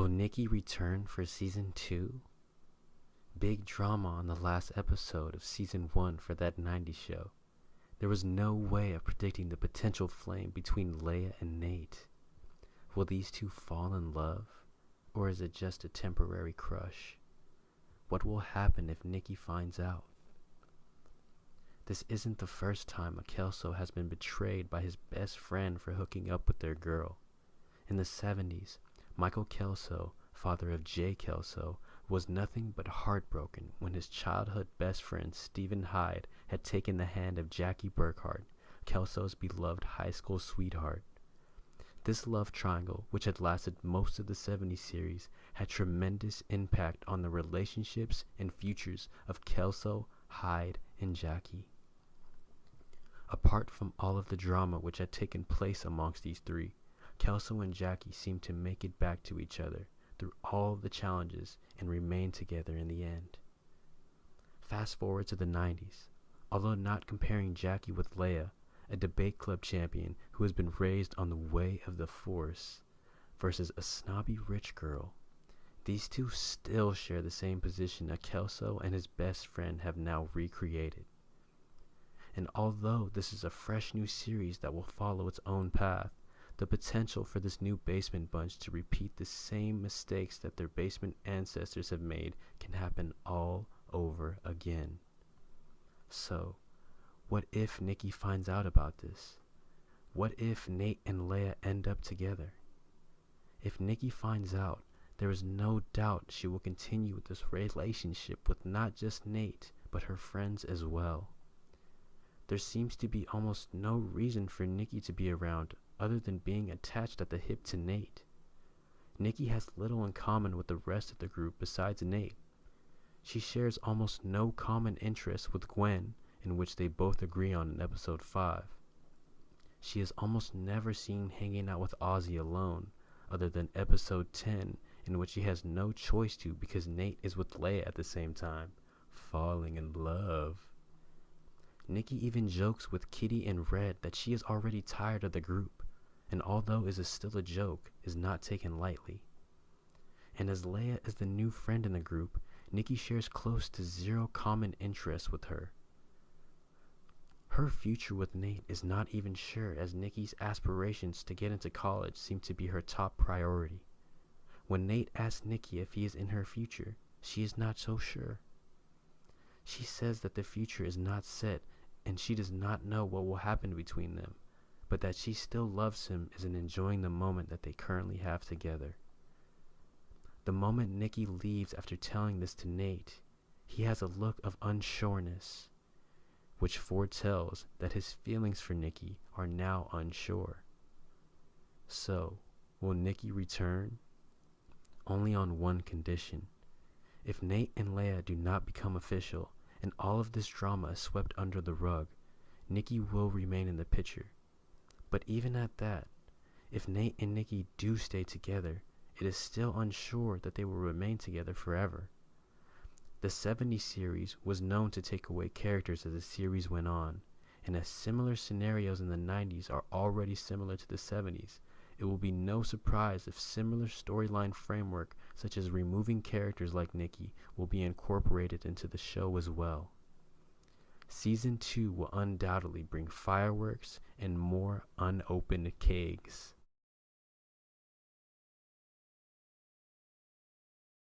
Will Nikki return for season 2? Big drama on the last episode of season 1 for that 90's show. There was no way of predicting the potential flame between Leia and Nate. Will these two fall in love, or is it just a temporary crush? What will happen if Nikki finds out? This isn't the first time a Kelso has been betrayed by his best friend for hooking up with their girl. In the 70's, Michael Kelso, father of Jay Kelso, was nothing but heartbroken when his childhood best friend Stephen Hyde had taken the hand of Jackie Burkhart, Kelso's beloved high school sweetheart. This love triangle, which had lasted most of the 70's series, had tremendous impact on the relationships and futures of Kelso, Hyde, and Jackie. Apart from all of the drama which had taken place amongst these three, Kelso and Jackie seemed to make it back to each other through all of the challenges and remain together in the end. Fast forward to the 90's. Although not comparing Jackie with Leia, a debate club champion who has been raised on the way of the Force, versus a snobby rich girl, these two still share the same position that Kelso and his best friend have now recreated. And although this is a fresh new series that will follow its own path, the potential for this new basement bunch to repeat the same mistakes that their basement ancestors have made can happen all over again. So, what if Nikki finds out about this? What if Nate and Leia end up together? If Nikki finds out, there is no doubt she will continue with this relationship with not just Nate, but her friends as well. There seems to be almost no reason for Nikki to be around other than being attached at the hip to Nate. Nikki has little in common with the rest of the group besides Nate. She shares almost no common interests with Gwen, in which they both agree on in episode 5. She is almost never seen hanging out with Ozzy alone, other than episode 10, in which she has no choice to because Nate is with Leia at the same time, falling in love. Nikki even jokes with Kitty and Red that she is already tired of the group, and although it is still a joke, is not taken lightly. And as Leia is the new friend in the group, Nikki shares close to zero common interests with her. Her future with Nate is not even sure, as Nikki's aspirations to get into college seem to be her top priority. When Nate asks Nikki if he is in her future, she is not so sure. She says that the future is not set and she does not know what will happen between them, but that she still loves him and is enjoying the moment that they currently have together. The moment Nikki leaves after telling this to Nate, he has a look of unsureness, which foretells that his feelings for Nikki are now unsure. So, will Nikki return? Only on one condition. If Nate and Leia do not become official, and all of this drama is swept under the rug, Nikki will remain in the picture. But even at that, if Nate and Nikki do stay together, it is still unsure that they will remain together forever. The 70's series was known to take away characters as the series went on, and as similar scenarios in the 90's are already similar to the 70's, it will be no surprise if similar storyline framework such as removing characters like Nikki will be incorporated into the show as well. Season 2 will undoubtedly bring fireworks and more unopened kegs.